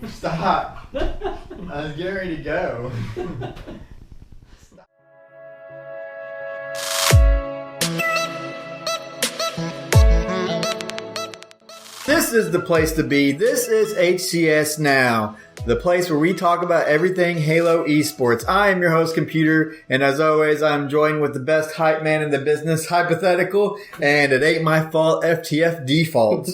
Stop. I was getting ready to go. This is the place to be. This is HCS Now, the place where we talk about everything Halo esports. I am your host, Computer, and as always, I'm joined with the best hype man in the business, Hypothetical, and it ain't my fault, FTF Default.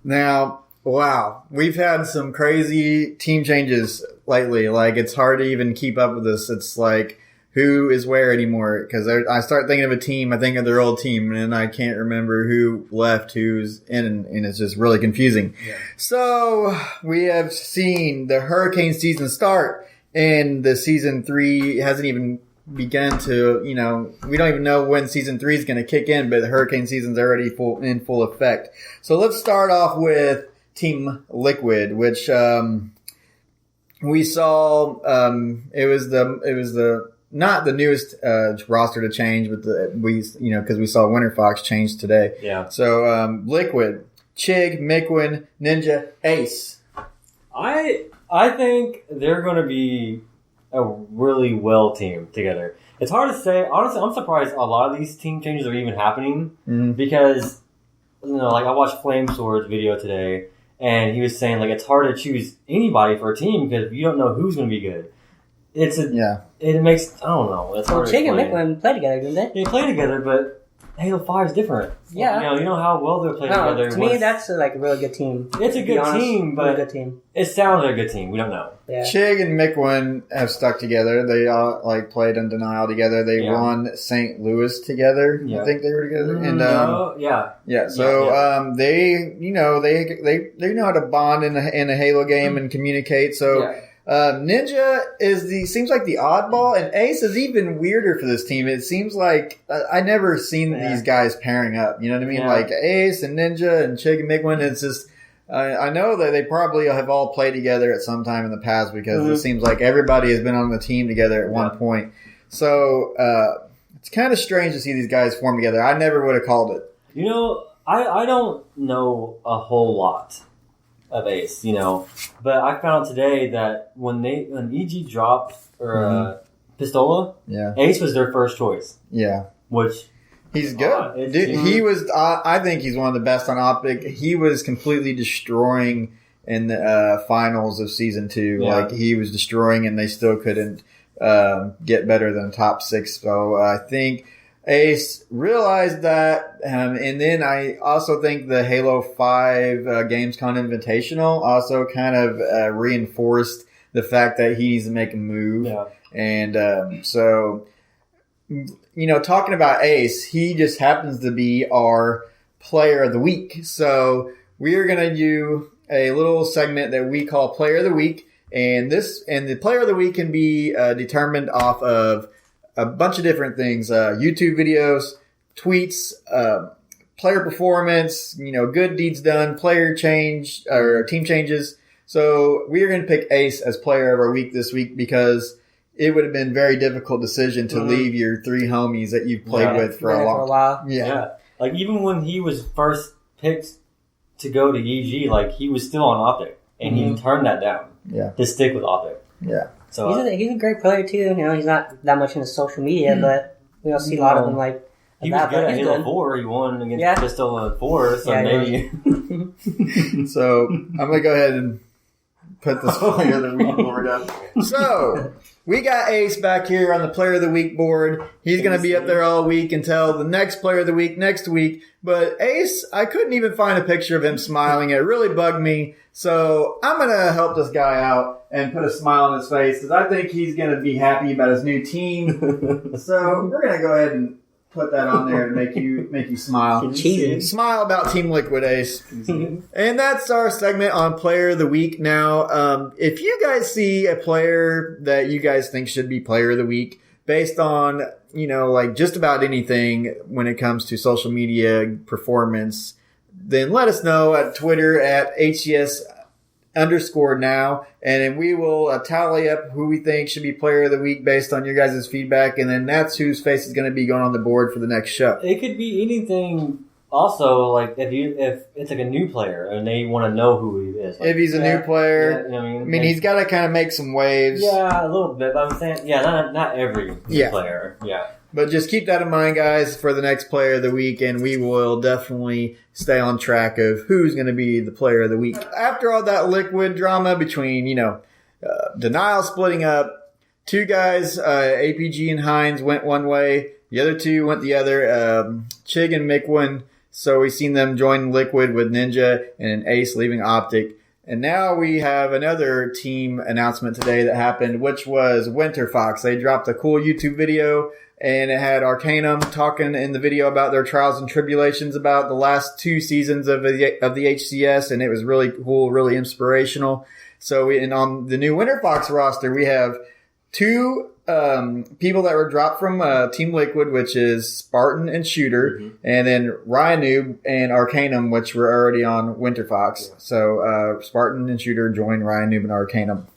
Now, wow, we've had some crazy team changes lately. Like, it's hard to even keep up with this. It's like, who is where anymore? Because I start thinking of a team, I think of their old team, and I can't remember who left, who's in, and it's just really confusing. Yeah. So, we have seen the Hurricane season start, and the season 3 hasn't even begun to, we don't even know when season 3 is going to kick in, but the Hurricane season's already in full effect. So, let's start off with TeamLiquid, which we saw. It was the not the newest roster to change, but because we saw Winterfox change today. Yeah. So Liquid, Chig, Miquin, Ninja, Ace. I think they're going to be a really well team together. It's hard to say. Honestly, I'm surprised a lot of these team changes are even happening because like I watched Flamesword's video today, and he was saying like it's hard to choose anybody for a team because you don't know who's going to be good. It makes, I don't know. It's hard to Chig and explain. Miquin play together, didn't they? They play together, but Halo 5 is different. Yeah. You know how well they play together. To me, that's a really good team. It's a good team, but good team. It sounds like a good team. We don't know. Yeah. Chig and Miquin have stuck together. They all played in Denial together. They won St. Louis together. Yeah. I think they were together. And yeah. So they know how to bond in a Halo game and communicate. So. Ninja seems like the oddball, and Ace is even weirder for this team. It seems like I never seen these guys pairing up. You know what I mean? Yeah. Like Ace and Ninja and Chig and Miquin. It's just I know that they probably have all played together at some time in the past because it seems like everybody has been on the team together at one point. So it's kind of strange to see these guys form together. I never would have called it. I don't know a whole lot of Ace, but I found out today that when EG dropped Pistola, Ace was their first choice. Yeah, which he's good. He was. I think he's one of the best on Optic. He was completely destroying in the finals of season 2. Yeah. Like he was destroying, and they still couldn't get better than top 6. So I think Ace realized that, and then I also think the Halo 5 Gamescom Invitational also kind of reinforced the fact that he needs to make a move. Yeah. And so, talking about Ace, he just happens to be our Player of the Week. So we are going to do a little segment that we call Player of the Week, and the Player of the Week can be determined off of a bunch of different things, YouTube videos, tweets, player performance, good deeds done, player change, or team changes. So we are going to pick Ace as player of our week this week because it would have been a very difficult decision to leave your 3 homies that you've played with for a while. Yeah. Like even when he was first picked to go to EG, like he was still on Optic and he turned that down to stick with Optic. Yeah. So he's a great player too. He's not that much into social media, but we don't see a lot of him like. He was good at Halo 4. He won against Pistol in 4, so maybe. So I'm gonna go ahead and put this Player of the Week board up. So we got Ace back here on the Player of the Week board. He's gonna be up there all week until the next Player of the Week next week. But Ace, I couldn't even find a picture of him smiling. It really bugged me. So I'm going to help this guy out and put a smile on his face because I think he's going to be happy about his new team. So we're going to go ahead and put that on there to make you smile. Smile about TeamLiquid, Ace. And that's our segment on Player of the Week. Now, if you guys see a player that you guys think should be Player of the Week based on, like just about anything when it comes to social media performance, then let us know at Twitter at HCS_now, and then we will tally up who we think should be Player of the Week based on your guys' feedback, and then that's whose face is going to be going on the board for the next show. It could be anything also, like, if it's like a new player and they want to know who he is. Like, If he's a new player, yeah, you know what I mean? I mean, he's got to kind of make some waves. Yeah, a little bit. But I'm saying, not every new player. Yeah. But just keep that in mind, guys, for the next player of the week, and we will definitely stay on track of who's going to be the player of the week. After all that liquid drama between, Denial splitting up, two guys, APG and Hines, went one way. The other two went the other. Chig and Mikwin. So we've seen them join Liquid with Ninja and an Ace leaving Optic. And now we have another team announcement today that happened, which was Winterfox. They dropped a cool YouTube video, and it had Arcanum talking in the video about their trials and tribulations about the last 2 seasons of the HCS, and it was really cool, really inspirational. So and on the new Winterfox roster, we have 2 people that were dropped from Team Liquid, which is Spartan and Shooter, and then Ryanu and Arcanum, which were already on Winterfox. So Spartan and Shooter joined Ryanu and Arcanum.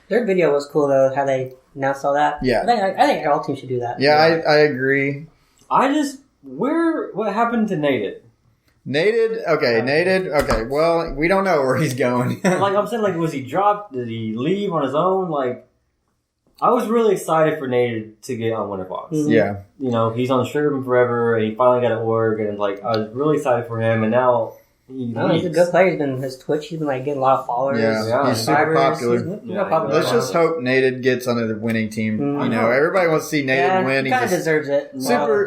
Their video was cool though, how they announced all that. Yeah. I think all teams should do that. Yeah, I agree. What happened to Nated? Nated? Okay, well, we don't know where he's going. Like I'm saying, like, was he dropped? Did he leave on his own? Like, I was really excited for Nated to get on Winterfox. Mm-hmm. Yeah. He's on Sugarman forever, and he finally got an org, and like, I was really excited for him, and now he's a good player. He's been his Twitch. He's been like getting a lot of followers. Yeah, he's super popular. He's popular. Let's just hope Nated gets on the winning team. Mm-hmm. Everybody wants to see Nated win. He kind of deserves it.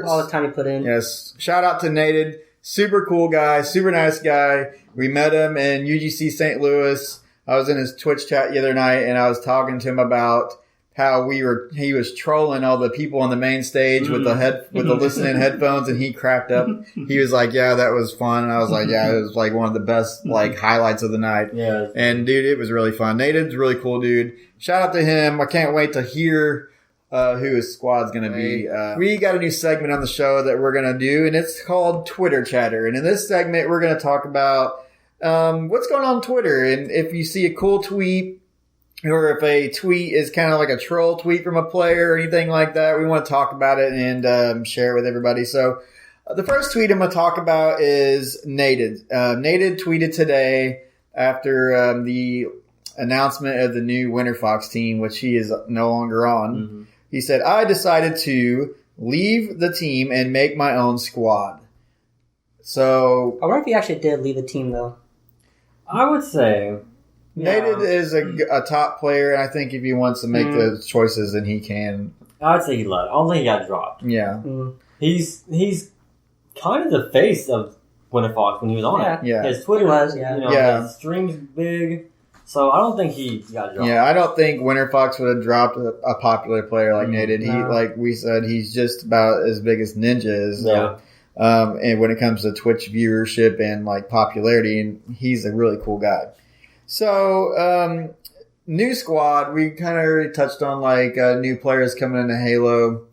All the time he put in. Yes. Shout out to Nated. Super cool guy. Super nice guy. We met him in UGC St. Louis. I was in his Twitch chat the other night, and I was talking to him about how he was trolling all the people on the main stage with the listening headphones, and he cracked up. He was like, "Yeah, that was fun." And I was like, "Yeah, it was like one of the best like highlights of the night." Yeah. And dude, it was really fun. Nated's a really cool dude. Shout out to him. I can't wait to hear who his squad's going to be. We got a new segment on the show that we're going to do, and it's called Twitter Chatter. And in this segment, we're going to talk about what's going on Twitter, and if you see a cool tweet, or if a tweet is kind of like a troll tweet from a player or anything like that, we want to talk about it and share it with everybody. So the first tweet I'm going to talk about is Nated. Nated tweeted today after the announcement of the new Winterfox team, which he is no longer on. Mm-hmm. He said, "I decided to leave the team and make my own squad." So I wonder if he actually did leave the team, though. I would say Nated is a top player, and I think if he wants to make those choices, then he can. I'd say he left. I don't think he got dropped. Yeah. He's kind of the face of Winterfox when he was on it. Yeah. His Twitter was, his stream's big. So I don't think he got dropped. Yeah, I don't think Winterfox would have dropped a popular player like Nated. He, like we said, he's just about as big as Ninja is. Yeah. And when it comes to Twitch viewership and like popularity, and he's a really cool guy. So, new squad, we kind of already touched on like new players coming into Halo.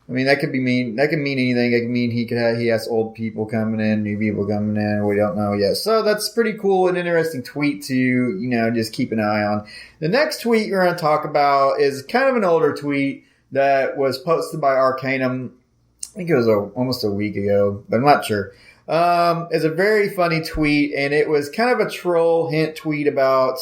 I mean, that could mean anything. It could mean he has old people coming in, new people coming in. We don't know yet. So that's pretty cool and interesting tweet to, just keep an eye on. The next tweet we're going to talk about is kind of an older tweet that was posted by Arcanum. I think it was almost a week ago, but I'm not sure. It's a very funny tweet, and it was kind of a troll hint tweet about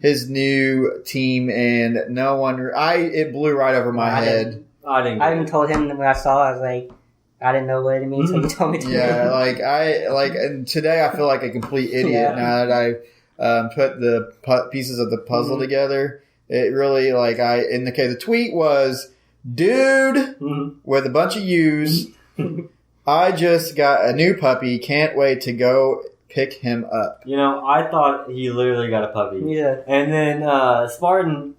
his new team, and it blew right over my head. I even told him when I saw it, I was like, I didn't know what it means, so he told me to. Yeah, and today I feel like a complete idiot now that I put the pieces of the puzzle together. It really, the tweet was, "Dude," with a bunch of U's, "I just got a new puppy. Can't wait to go pick him up." I thought he literally got a puppy. Yeah. And then Spartan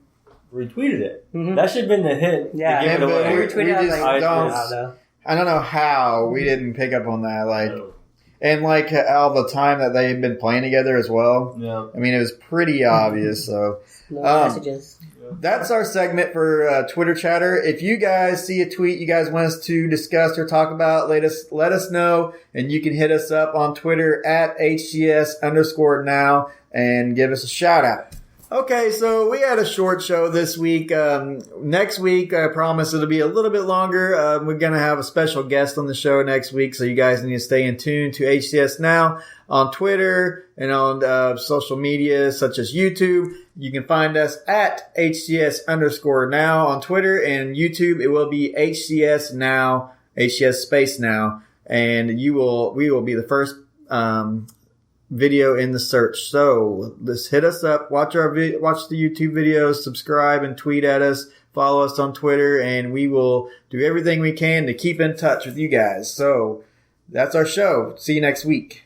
retweeted it. Mm-hmm. That should have been the hit. Yeah. To give it away. We retweeted I don't know how we didn't pick up on that. And all the time that they've been playing together as well. Yeah. I mean, it was pretty obvious. So messages. That's our segment for Twitter Chatter. If you guys see a tweet you guys want us to discuss or talk about, let us know. And you can hit us up on Twitter at HCS_now and give us a shout out. Okay, so we had a short show this week. Next week, I promise it'll be a little bit longer. We're going to have a special guest on the show next week, so you guys need to stay in tune to HCS Now on Twitter and on social media such as YouTube. You can find us at HCS_now on Twitter and YouTube. It will be HCS Now, HCS Space Now, and we will be the first video in the search. So just hit us up, watch the YouTube videos, subscribe and tweet at us, follow us on Twitter, and we will do everything we can to keep in touch with you guys. So that's our show. See you next week.